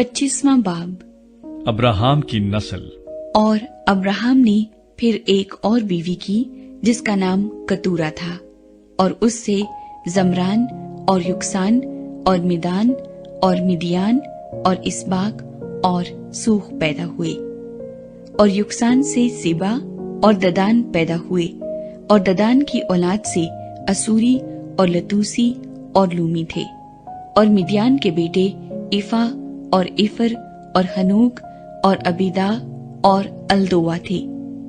25वां बाब। अब्राहम की नस्ल। और अब्राहम ने फिर एक और बीवी की जिसका नाम कतूरा था, और उससे जमरान और युक्सान और मिदान और मिदियान और इसबाक और सूह पैदा हुए। और युक्सान से सिबा और ददान पैदा हुए, और ददान की औलाद से असूरी और लतूसी और लूमी थे। और मिदियान के बेटे इफा और इफर और हनूक और अबीदा और अल्दोआ थे।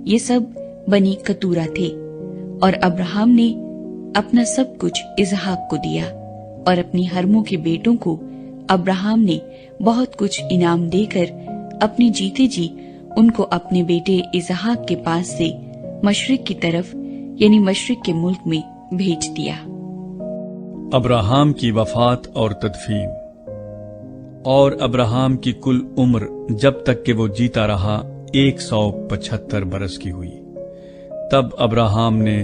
ये सब बनी कतूरा थे। और अब्राहम ने अपना सब कुछ इसहाक को दिया, और अपनी हरमों के बेटों को अब्राहम ने बहुत कुछ इनाम देकर अपने जीते जी उनको अपने बेटे इसहाक के पास से मशरिक की तरफ यानी मशरिक के मुल्क में भेज दिया। अब्राहम की वफात और तदफीन। और अब्राहम की कुल उम्र जब तक कि वो जीता रहा 175 बरस की हुई। तब अब्राहम ने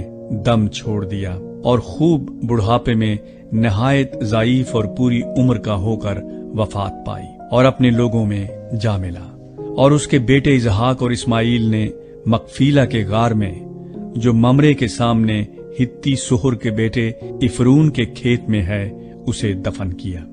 दम छोड़ दिया और खूब बुढ़ापे में नहायत ज़ाइफ और पूरी उम्र का होकर वफात पाई और अपने लोगों में जा मिला। और उसके बेटे इसहाक और इस्माइल ने मकफीला के गार में, जो ममरे के सामने हित्ती सुहर के बेटे इफरून के खेत में है, उसे दफन किया।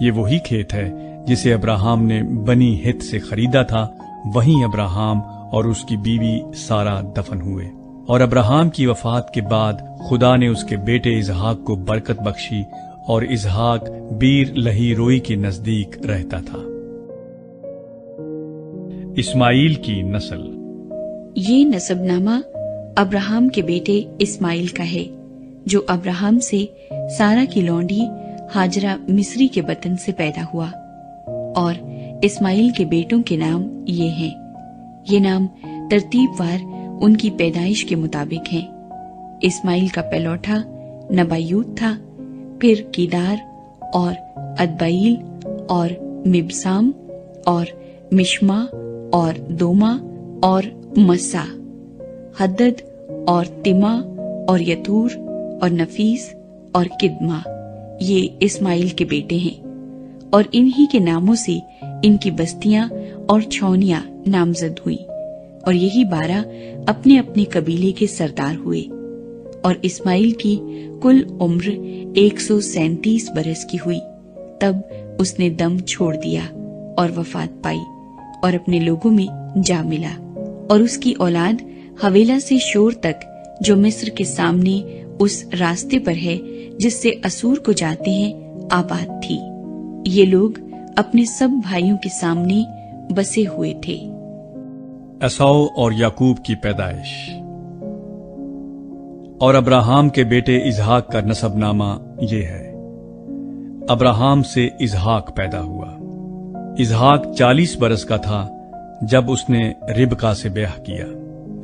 ये वही खेत है जिसे अब्राहम ने बनी हित से खरीदा था। वहीं अब्राहम और उसकी बीवी सारा दफन हुए। और अब्राहम की वफात के बाद खुदा ने उसके बेटे इसहाक को बरकत बख्शी, और इसहाक बीर लही रोई के नजदीक रहता था। इस्माइल की नस्ल। ये नसबनामा अब्राहम के बेटे इस्माइल का है, जो अब्राहम से सारा की लौंडी हाजरा मिस्री के बतन से पैदा हुआ। और इस्माइल के बेटों के नाम ये हैं। ये नाम तरतीबवार उनकी पैदाइश के मुताबिक हैं। इस्माइल का पहलौठा नबायूत था, फिर कीदार और अदबाइल और मिबसाम और मिश्मा और दोमा और मस्सा, हद्दद और तिमा और यतूर और नफीस और किदमा। ये इस्माइल के बेटे हैं। और इन्हीं के नामों से इनकी बस्तियां और छौनियां नामजद हुई। और यही 12 अपने अपने कबीले के सरदार हुए। और इस्माइल की कुल उम्र 137 बरस की हुई। तब उसने दम छोड़ दिया और वफात पाई और अपने लोगों में जा मिला। और उसकी औलाद हवेला से शोर तक, जो मिस्र के सामने उस रास्ते पर है जिससे असूर को जाते हैं, आबाद थी। ये लोग अपने सब भाइयों के सामने बसे हुए थे। एसाव और याकूब की पैदाइश। और अब्राहम के बेटे इसहाक का नसबनामा ये है। अब्राहम से इसहाक पैदा हुआ। इसहाक 40 बरस का था जब उसने रिबका से ब्याह किया,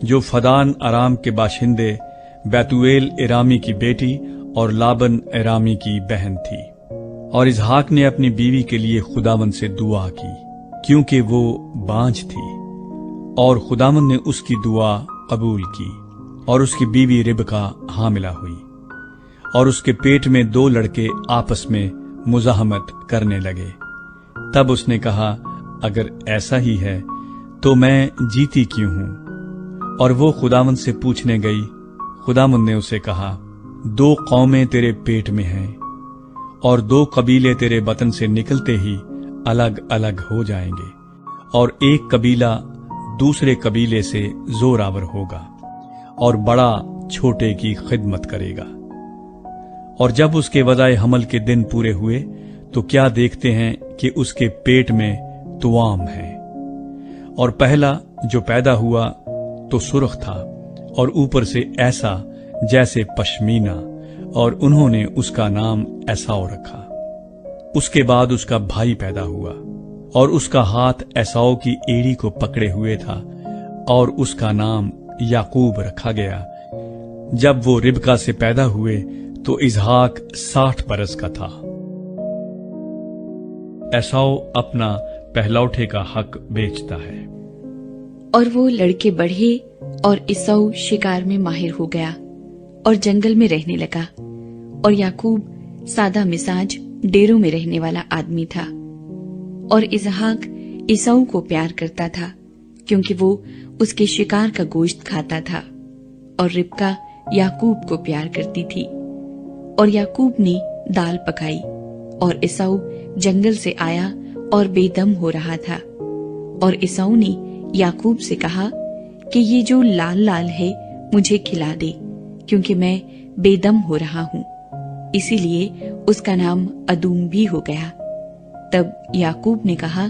जो फदान अराम के बाशिंदे बैतुएल इरामी की बेटी और लाबन इरामी की बहन थी। और इसहाक ने अपनी बीवी के लिए खुदावंद से दुआ की, क्योंकि वो बांझ थी। और खुदावंद ने उसकी दुआ कबूल की, और उसकी बीवी रिबका हामिला हुई। और उसके पेट में 2 लड़के आपस में मुजाहमत करने लगे। तब उसने कहा, अगर ऐसा ही है तो मैं जीती क्यों हूं? और वो खुदावंद से पूछने गई। खुदावंद ने उसे कहा, 2 कौमें तेरे पेट में हैं, और 2 कबीले तेरे बतन से निकलते ही अलग अलग हो जाएंगे, और एक कबीला दूसरे कबीले से जोरावर होगा, और बड़ा छोटे की खिदमत करेगा। और जब उसके वदाए हमल के दिन पूरे हुए, तो क्या देखते हैं कि उसके पेट में तुआम है। और पहला जो पैदा हुआ तो सुर्ख था, और ऊपर से ऐसा जैसे पश्मीना, और उन्होंने उसका नाम एसाव रखा। उसके बाद उसका भाई पैदा हुआ, और उसका हाथ एसाव की एड़ी को पकड़े हुए था, और उसका नाम याकूब रखा गया। जब वो रिबका से पैदा हुए तो इसहाक 60 बरस का था। एसाव अपना पहलौठे का हक बेचता है। और वो लड़के बढ़े, और इसौ शिकार में माहिर हो गया और जंगल में रहने लगा। और याकूब सादा मिजाज डेरों में रहने वाला आदमी था। اور اسحاق عیساؤ کو پیار کرتا تھا کیونکہ وہ اس کے شکار کا گوشت کھاتا تھا، اور ربکا یعقوب کو پیار کرتی تھی۔ اور یعقوب نے دال پکائی، اور عیساؤ جنگل سے آیا اور بے دم ہو رہا تھا، اور عیساؤ نے یعقوب سے کہا کہ یہ جو لال لال ہے مجھے کھلا دے، کیونکہ میں بے دم ہو رہا ہوں۔ اسی لیے اس کا نام ادوم بھی ہو گیا۔ تب یعقوب نے کہا،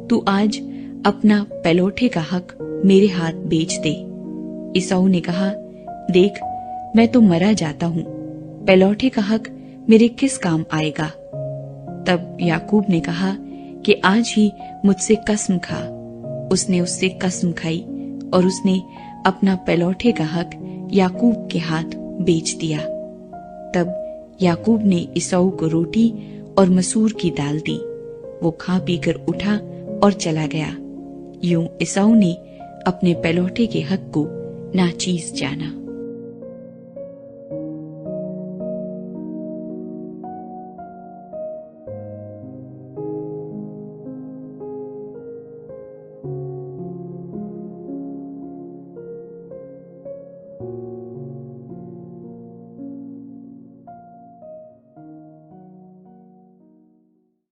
تو آج اپنا پلوٹے کا حق میرے ہاتھ بیچ دے۔ عیساؤ نے کہا، دیکھ میں تو مرا جاتا ہوں، پلوٹے کا حق میرے کس کام آئے گا؟ تب یعقوب نے کہا کہ آج ہی مجھ سے قسم کھا۔ اس نے اس سے قسم کھائی، اور اس نے اپنا پلوٹے کا حق یعقوب کے ہاتھ بیچ دیا۔ تب یعقوب نے عیساؤ کو روٹی اور مسور کی دال دی، وہ کھا پی کر اٹھا اور چلا گیا۔ یوں عیساؤ نے اپنے پلوٹے کے حق کو ناچیز جانا۔